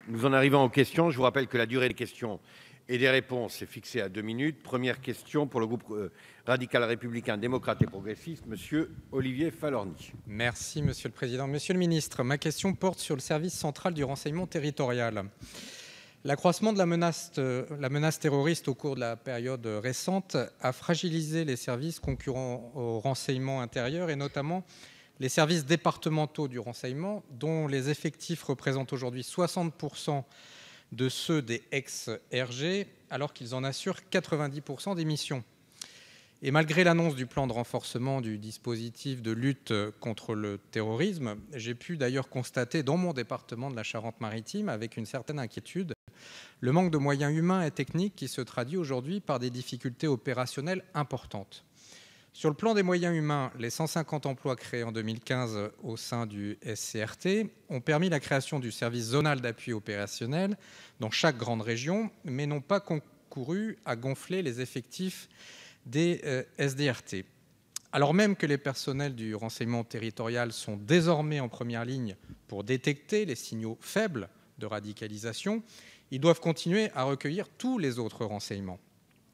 Nous en arrivons aux questions. Je vous rappelle que la durée des questions et des réponses est fixée à 2 minutes. Première question pour le groupe radical républicain, démocrate et progressiste, Monsieur Olivier Falorni. Merci, Monsieur le Président. Monsieur le Ministre, ma question porte sur le service central du renseignement territorial. L'accroissement de la menace terroriste au cours de la période récente a fragilisé les services concurrents au renseignement intérieur et notamment les services départementaux du renseignement, dont les effectifs représentent aujourd'hui 60% de ceux des ex-RG, alors qu'ils en assurent 90% des missions. Et malgré l'annonce du plan de renforcement du dispositif de lutte contre le terrorisme, j'ai pu d'ailleurs constater dans mon département de la Charente-Maritime, avec une certaine inquiétude, le manque de moyens humains et techniques qui se traduit aujourd'hui par des difficultés opérationnelles importantes. Sur le plan des moyens humains, les 150 emplois créés en 2015 au sein du SCRT ont permis la création du service zonal d'appui opérationnel dans chaque grande région, mais n'ont pas concouru à gonfler les effectifs des SDRT. Alors même que les personnels du renseignement territorial sont désormais en première ligne pour détecter les signaux faibles de radicalisation, ils doivent continuer à recueillir tous les autres renseignements.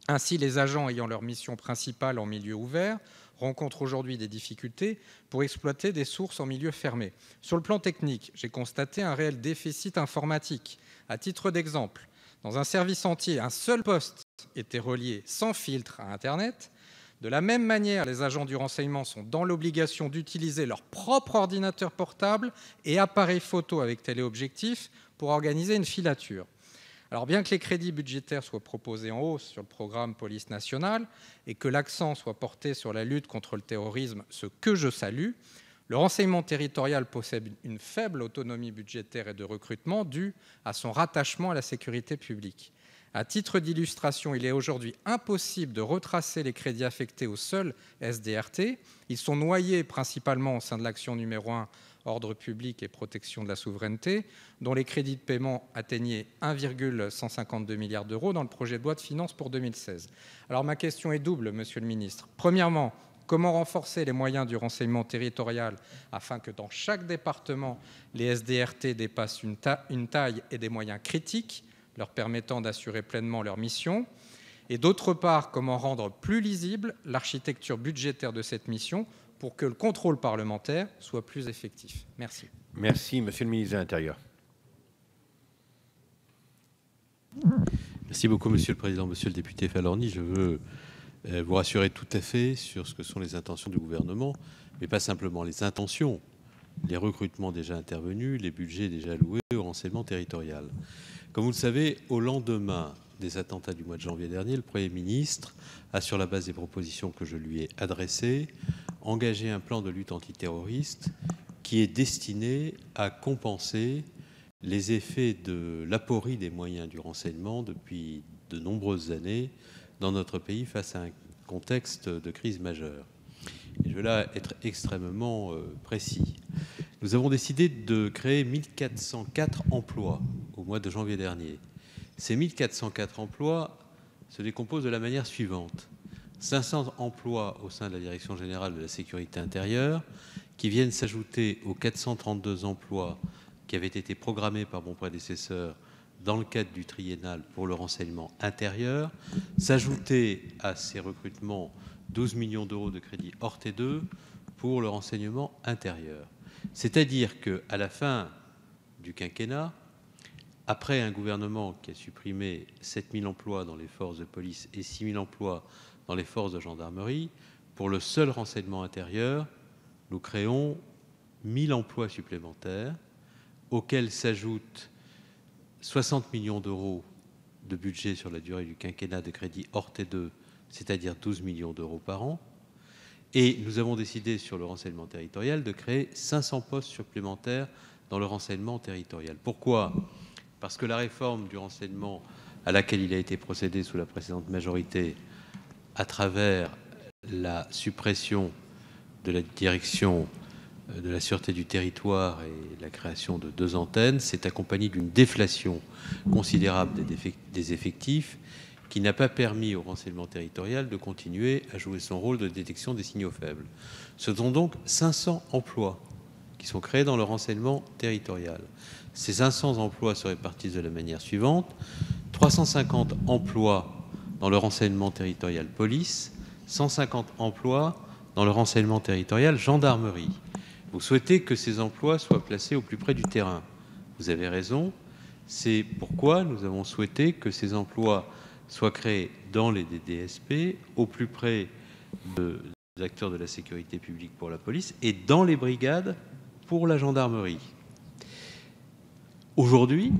Ainsi, les agents ayant leur mission principale en milieu ouvert rencontrent aujourd'hui des difficultés pour exploiter des sources en milieu fermé. Sur le plan technique, j'ai constaté un réel déficit informatique. À titre d'exemple, dans un service entier, un seul poste était relié sans filtre à Internet. De la même manière, les agents du renseignement sont dans l'obligation d'utiliser leur propre ordinateur portable et appareil photo avec téléobjectif pour organiser une filature. Alors bien que les crédits budgétaires soient proposés en hausse sur le programme Police nationale et que l'accent soit porté sur la lutte contre le terrorisme, ce que je salue, le renseignement territorial possède une faible autonomie budgétaire et de recrutement due à son rattachement à la sécurité publique. À titre d'illustration, il est aujourd'hui impossible de retracer les crédits affectés au seul SDRT. Ils sont noyés principalement au sein de l'action numéro 1, Ordre public et protection de la souveraineté, dont les crédits de paiement atteignaient 1,152 milliard d'euros dans le projet de loi de finances pour 2016. Alors ma question est double, Monsieur le Ministre. Premièrement, comment renforcer les moyens du renseignement territorial afin que dans chaque département, les SDRT dépassent une taille et des moyens critiques leur permettant d'assurer pleinement leur mission? Et d'autre part, comment rendre plus lisible l'architecture budgétaire de cette mission pour que le contrôle parlementaire soit plus effectif? Merci. Merci, Monsieur le ministre de l'Intérieur. Merci beaucoup, Monsieur le Président. Monsieur le député Falorni, je veux vous rassurer tout à fait sur ce que sont les intentions du gouvernement, mais pas simplement les intentions, les recrutements déjà intervenus, les budgets déjà alloués au renseignement territorial. Comme vous le savez, au lendemain des attentats du mois de janvier dernier, le Premier ministre a, sur la base des propositions que je lui ai adressées, engagé un plan de lutte antiterroriste qui est destiné à compenser les effets de l'aporie des moyens du renseignement depuis de nombreuses années dans notre pays face à un contexte de crise majeure. Et je vais là être extrêmement précis. Nous avons décidé de créer 1404 emplois au mois de janvier dernier. Ces 1404 emplois se décomposent de la manière suivante. 500 emplois au sein de la Direction générale de la sécurité intérieure qui viennent s'ajouter aux 432 emplois qui avaient été programmés par mon prédécesseur dans le cadre du triennal pour le renseignement intérieur, s'ajouter à ces recrutements 12 millions d'euros de crédits hors T2 pour le renseignement intérieur. C'est-à-dire qu'à la fin du quinquennat, après un gouvernement qui a supprimé 7 000 emplois dans les forces de police et 6 000 emplois dans les forces de gendarmerie, pour le seul renseignement intérieur, nous créons 1 000 emplois supplémentaires, auxquels s'ajoutent 60 millions d'euros de budget sur la durée du quinquennat de crédit hors T2, c'est-à-dire 12 millions d'euros par an. Et nous avons décidé sur le renseignement territorial de créer 500 postes supplémentaires dans le renseignement territorial. Pourquoi ? Parce que la réforme du renseignement à laquelle il a été procédé sous la précédente majorité, à travers la suppression de la direction de la sûreté du territoire et la création de 2 antennes, s'est accompagnée d'une déflation considérable des effectifs qui n'a pas permis au renseignement territorial de continuer à jouer son rôle de détection des signaux faibles. Ce sont donc 500 emplois qui sont créés dans le renseignement territorial. Ces 500 emplois se répartissent de la manière suivante: 350 emplois dans le renseignement territorial police, 150 emplois dans le renseignement territorial gendarmerie. Vous souhaitez que ces emplois soient placés au plus près du terrain. Vous avez raison. C'est pourquoi nous avons souhaité que ces emplois soient créés dans les DDSP, au plus près des acteurs de la sécurité publique pour la police et dans les brigades pour la gendarmerie. Aujourd'hui,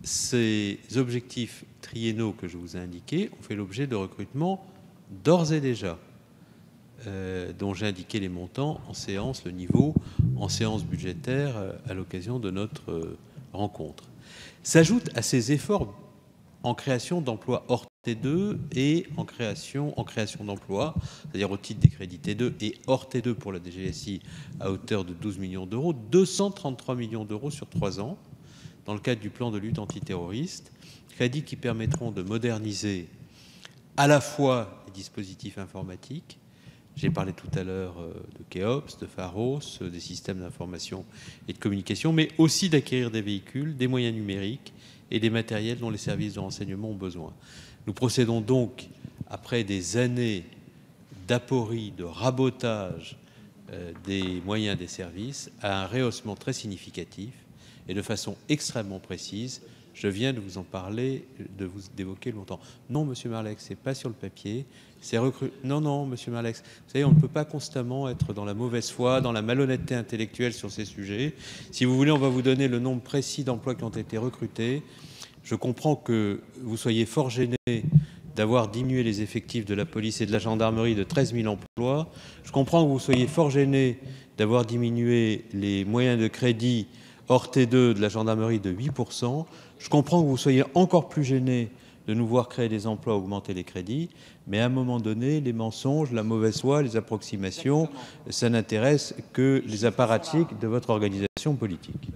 ces objectifs triennaux que je vous ai indiqués ont fait l'objet de recrutements d'ores et déjà, dont j'ai indiqué les montants en séance, le niveau en séance budgétaire à l'occasion de notre rencontre. S'ajoutent à ces efforts en création d'emplois hors T2 et en création d'emplois, c'est-à-dire au titre des crédits T2 et hors T2 pour la DGSI à hauteur de 12 millions d'euros, 233 millions d'euros sur 3 ans, dans le cadre du plan de lutte antiterroriste, crédits qui permettront de moderniser à la fois les dispositifs informatiques, j'ai parlé tout à l'heure de Keops, de Pharos, des systèmes d'information et de communication, mais aussi d'acquérir des véhicules, des moyens numériques et des matériels dont les services de renseignement ont besoin. Nous procédons donc, après des années d'aporie, de rabotage des moyens des services, à un rehaussement très significatif et de façon extrêmement précise. Je viens de vous en parler, d'évoquer le montant. Non, Monsieur Marleix, c'est pas sur le papier. C'est Non, Monsieur Marleix. Vous savez, on ne peut pas constamment être dans la mauvaise foi, dans la malhonnêteté intellectuelle sur ces sujets. Si vous voulez, on va vous donner le nombre précis d'emplois qui ont été recrutés. Je comprends que vous soyez fort gêné d'avoir diminué les effectifs de la police et de la gendarmerie de 13 000 emplois. Je comprends que vous soyez fort gêné d'avoir diminué les moyens de crédit hors T2 de la gendarmerie de 8%. Je comprends que vous soyez encore plus gêné de nous voir créer des emplois, augmenter les crédits, mais à un moment donné, les mensonges, la mauvaise foi, les approximations, ça n'intéresse que les apparatchiks de votre organisation politique.